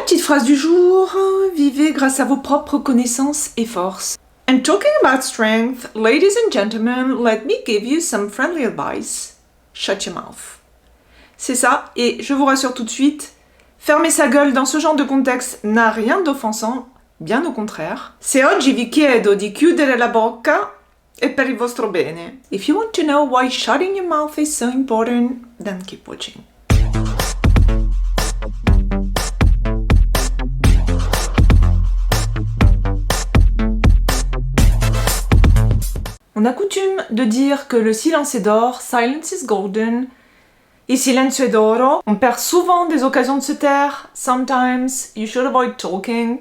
La petite phrase du jour, vivez grâce à vos propres connaissances et forces. And talking about strength, ladies and gentlemen, let me give you some friendly advice. Shut your mouth. C'est ça, et je vous rassure tout de suite, fermer sa gueule dans ce genre de contexte n'a rien d'offensant, bien au contraire. Se oggi vi chiedo di chiudere la bocca, è per il vostro bene. If you want to know why shutting your mouth is so important, then keep watching. On a coutume de dire que le silence est d'or, silence is golden. Il silenzio è d'oro. On perd souvent des occasions de se taire. Sometimes you should avoid talking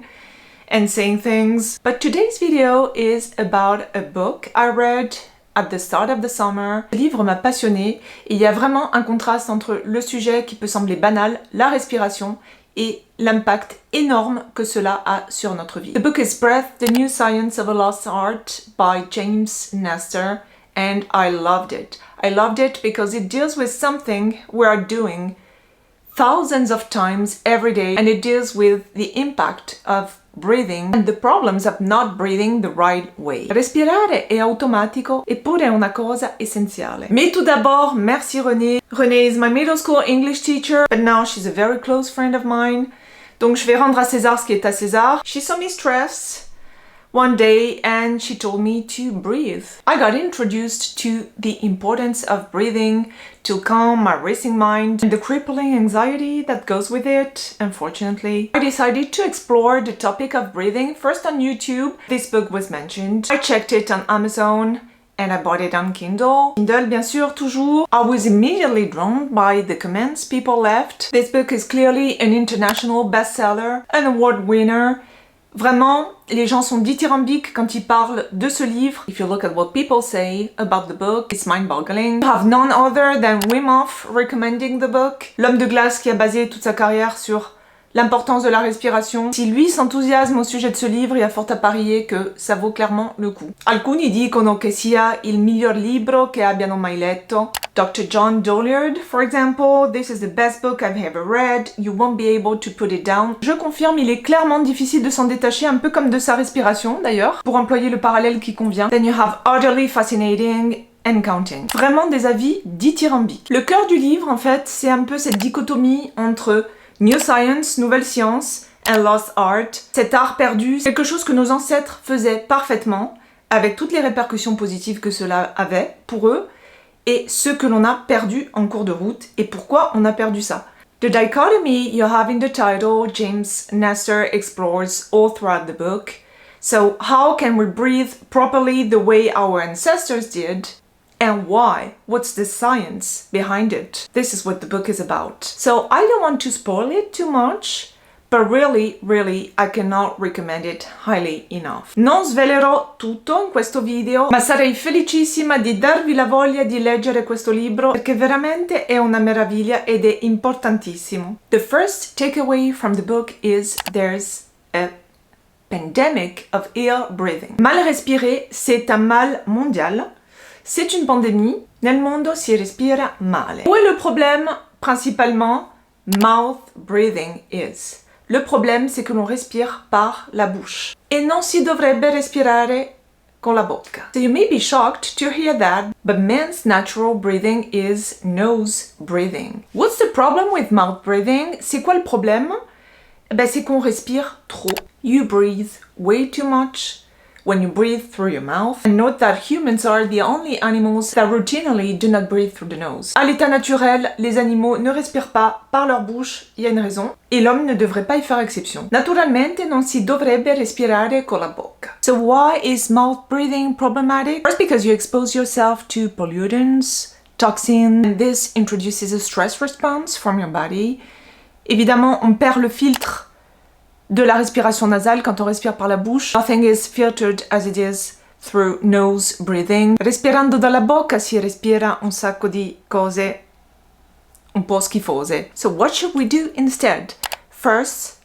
and saying things. But today's video is about a book I read at the start of the summer. Ce livre m'a passionné et il y a vraiment un contraste entre le sujet qui peut sembler banal, la respiration, et l'impact énorme que cela a sur notre vie. The book is Breath, The New Science of a Lost Art by James Nestor, and I loved it. I loved it because it deals with something we are doing thousands of times every day, and it deals with the impact of breathing and the problems of not breathing the right way. Respirare è automatico eppure è una cosa essenziale. Mais tout d'abord, merci Renée. Renée is my middle school English teacher, but now she's a very close friend of mine. Donc je vais rendre à César ce qui est à César. She saw me stressed one day and she told me to breathe. I got introduced to the importance of breathing to calm my racing mind and the crippling anxiety that goes with it, unfortunately. I decided to explore the topic of breathing first on YouTube. This book was mentioned. I checked it on Amazon and I bought it on Kindle. Kindle, bien sûr, toujours. I was immediately drawn by the comments people left. This book is clearly an international bestseller, an award winner. Vraiment, les gens sont dithyrambiques quand ils parlent de ce livre. If you look at what people say about the book, it's mind-boggling. I have none other than Wim Hof recommending the book. L'homme de glace qui a basé toute sa carrière sur l'importance de la respiration. Si lui s'enthousiasme au sujet de ce livre, il y a fort à parier que ça vaut clairement le coup. Alcuni dicono che sia il miglior libro che abbiano mai letto. Dr. John Dollard, for example, this is the best book I've ever read. You won't be able to put it down. Je confirme, il est clairement difficile de s'en détacher, un peu comme de sa respiration d'ailleurs, pour employer le parallèle qui convient. Then you have utterly fascinating and counting. Vraiment des avis dithyrambiques. Le cœur du livre, en fait, c'est un peu cette dichotomie entre New Science, nouvelle science, and Lost Art, cet art perdu, quelque chose que nos ancêtres faisaient parfaitement, avec toutes les répercussions positives que cela avait pour eux, et ce que l'on a perdu en cours de route, et pourquoi on a perdu ça. The dichotomy you have in the title, James Nestor explores all throughout the book. So how can we breathe properly the way our ancestors did? And why? What's the science behind it? This is what the book is about. So I don't want to spoil it too much, but really, I cannot recommend it highly enough. Non svelerò tutto in questo video, ma sarei felicissima di darvi la voglia di leggere questo libro perché veramente è una meraviglia ed è importantissimo. The first takeaway from the book is there's a pandemic of ill breathing. Mal respirer, c'est un mal mondial. C'est une pandémie, nel mondo si respira male. Où est le problème? Principalement, mouth breathing is. Le problème, c'est que l'on respire par la bouche. E non si dovrebbe respirare con la bocca. So you may be shocked to hear that, but man's natural breathing is nose breathing. What's the problem with mouth breathing? C'est quoi le problème? Ben, c'est qu'on respire trop. You breathe way too much when you breathe through your mouth. And note that humans are the only animals that routinely do not breathe through the nose. À l'état naturel, les animaux ne respirent pas par leur bouche, il y a une raison, et l'homme ne devrait pas y faire exception. Naturalmente non si dovrebbe respirare con la bocca. So why is mouth breathing problematic? First, because you expose yourself to pollutants, toxins, and this introduces a stress response from your body. Évidemment, on perd le filtre de la respiration nasale quand on respire par la bouche. Nothing is filtered as it is through nose breathing. Respirando dalla bocca si respira un sacco di cose un po' schifose. So what should we do instead? First,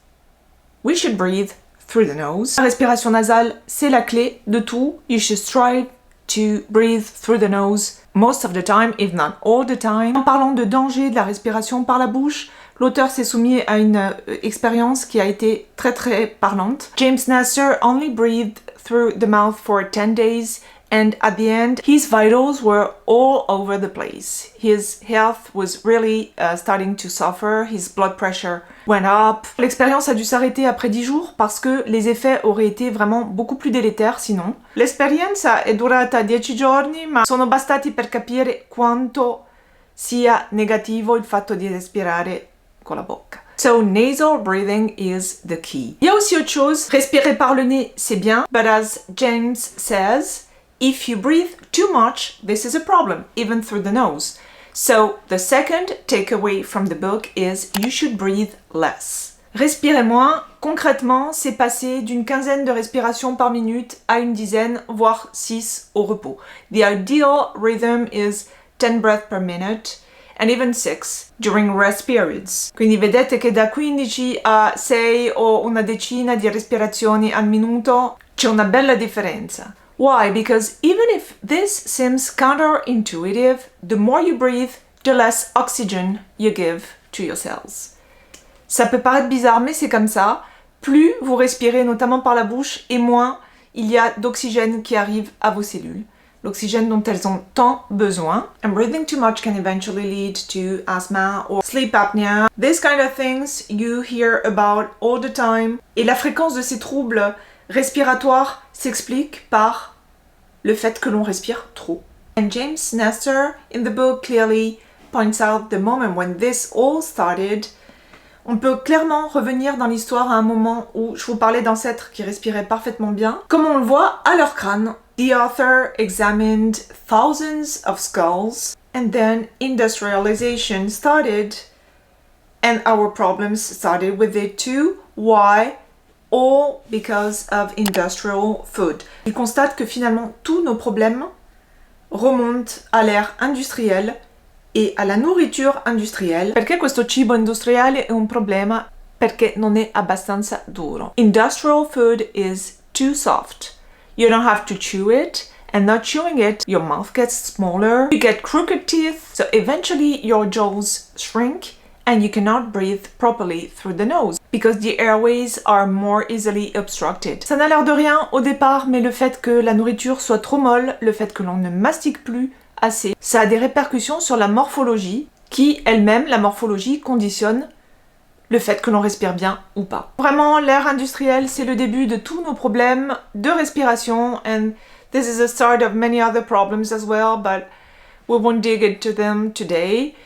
we should breathe through the nose. La respiration nasale, c'est la clé de tout. You should strive to breathe through the nose most of the time, if not all the time. En parlant de danger de la respiration par la bouche, l'auteur s'est soumis à une expérience qui a été très très parlante. James Nestor only breathed through the mouth for 10 days and at the end his vitals were all over the place. His health was really starting to suffer, his blood pressure went up. L'expérience a dû s'arrêter après 10 jours parce que les effets auraient été vraiment beaucoup plus délétères sinon. L'esperienza è durata 10 giorni ma sono bastati per capire quanto sia negativo il fatto di respirare con la bocca. So nasal breathing is the key. Il y a aussi autre chose, respirer par le nez c'est bien, but as James says, if you breathe too much, this is a problem, even through the nose. So the second takeaway from the book is you should breathe less. Respirer moins, concrètement, c'est passer d'une quinzaine de respirations par minute à une dizaine, voire 6 au repos. The ideal rhythm is 10 breaths per minute and even 6 during rest periods. Quindi vedete che da 15 a 6 o una decina di respirazioni al minuto c'è una bella differenza. Why? Because even if this seems counterintuitive, the more you breathe, the less oxygen you give to your cells. Ça peut paraître bizarre, mais c'est comme ça. Plus vous respirez, notamment par la bouche, et moins il y a d'oxygène qui arrive à vos cellules. L'oxygène dont elles ont tant besoin. And breathing too much can eventually lead to asthma or sleep apnea. These kind of things you hear about all the time. Et la fréquence de ces troubles respiratoires s'explique par le fait que l'on respire trop. And James Nestor in the book clearly points out the moment when this all started. On peut clairement revenir dans l'histoire à un moment où je vous parlais d'ancêtres qui respiraient parfaitement bien, comme on le voit à leur crâne. The author examined thousands of skulls and then industrialization started and our problems started with it too. Why? All because of industrial food. Il constate que finalement tous nos problèmes remontent à l'ère industrielle e alla nourriture industrielle. Perché questo cibo industriale è un problema? Perché non è abbastanza duro. Industrial food is too soft. You don't have to chew it, and not chewing it, your mouth gets smaller, you get crooked teeth, so eventually your jaws shrink and you cannot breathe properly through the nose because the airways are more easily obstructed. Ça n'a l'air de rien au départ, mais le fait que la nourriture soit trop molle, le fait que l'on ne mastique plus assez, ça a des répercussions sur la morphologie qui, elle-même, la morphologie conditionne le fait que l'on respire bien ou pas. Vraiment, l'ère industrielle, c'est le début de tous nos problèmes de respiration, and this is the start of many other problems as well, but we won't dig into them today.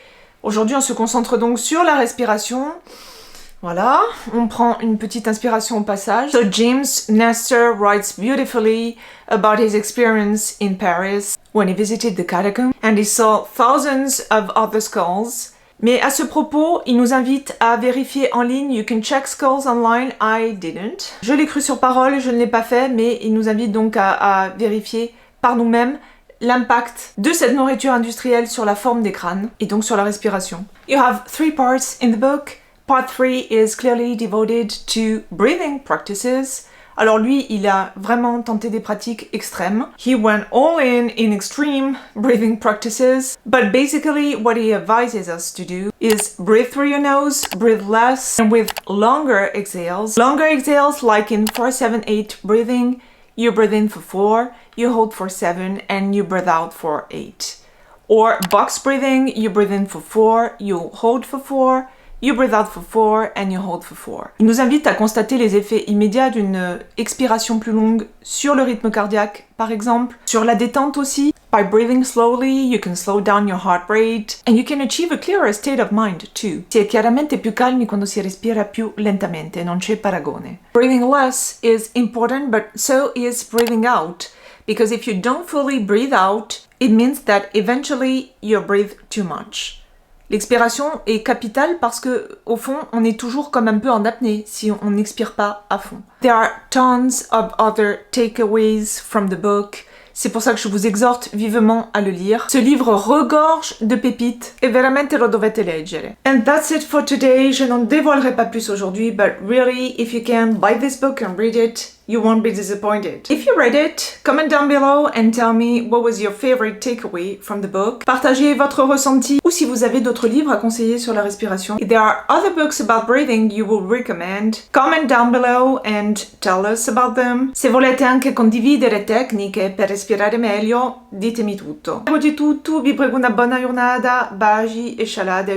Aujourd'hui, on se concentre donc sur la respiration. Voilà, on prend une petite inspiration au passage. So James Nestor writes beautifully about his experience in Paris when he visited the catacomb and he saw thousands of other skulls. Mais à ce propos, il nous invite à vérifier en ligne. You can check skulls online. I didn't. Je l'ai cru sur parole, je ne l'ai pas fait, mais il nous invite donc à vérifier par nous-mêmes l'impact de cette nourriture industrielle sur la forme des crânes et donc sur la respiration. You have 3 parts in the book. Part 3 is clearly devoted to breathing practices. Alors lui, il a vraiment tenté des pratiques extrêmes. He went all in extreme breathing practices. But basically, what he advises us to do is breathe through your nose, breathe less, and with longer exhales. Longer exhales, like in 4-7-8 breathing, you breathe in for 4, you hold for 7, and you breathe out for 8. Or box breathing, you breathe in for 4, you hold for 4, you breathe out for 4 and you hold for 4. Il nous invite à constater les effets immédiats d'une expiration plus longue sur le rythme cardiaque, par exemple, sur la détente aussi. By breathing slowly, you can slow down your heart rate and you can achieve a clearer state of mind too. Si è chiaramente più calmi quando si respira più lentamente, non c'è paragone. Breathing less is important, but so is breathing out. Because if you don't fully breathe out, it means that eventually you breathe too much. L'expiration est capitale parce que, au fond, on est toujours comme un peu en apnée si on n'expire pas à fond. There are tons of other takeaways from the book. C'est pour ça que je vous exhorte vivement à le lire. Ce livre regorge de pépites et veramente lo dovete leggere. And that's it for today. Je n'en dévoilerai pas plus aujourd'hui, but really, if you can, buy this book and read it. you won't be disappointed. If you read it, comment down below and tell me what was your favorite takeaway from the book. Partagez votre ressenti ou si vous avez d'autres livres à conseiller sur la respiration. If there are other books about breathing you will recommend, comment down below and tell us about them. Se volete anche condividere tecniche per respirare meglio, ditemi tutto. Oggi è tutto, vi prego una buona giornata, baci e scialade,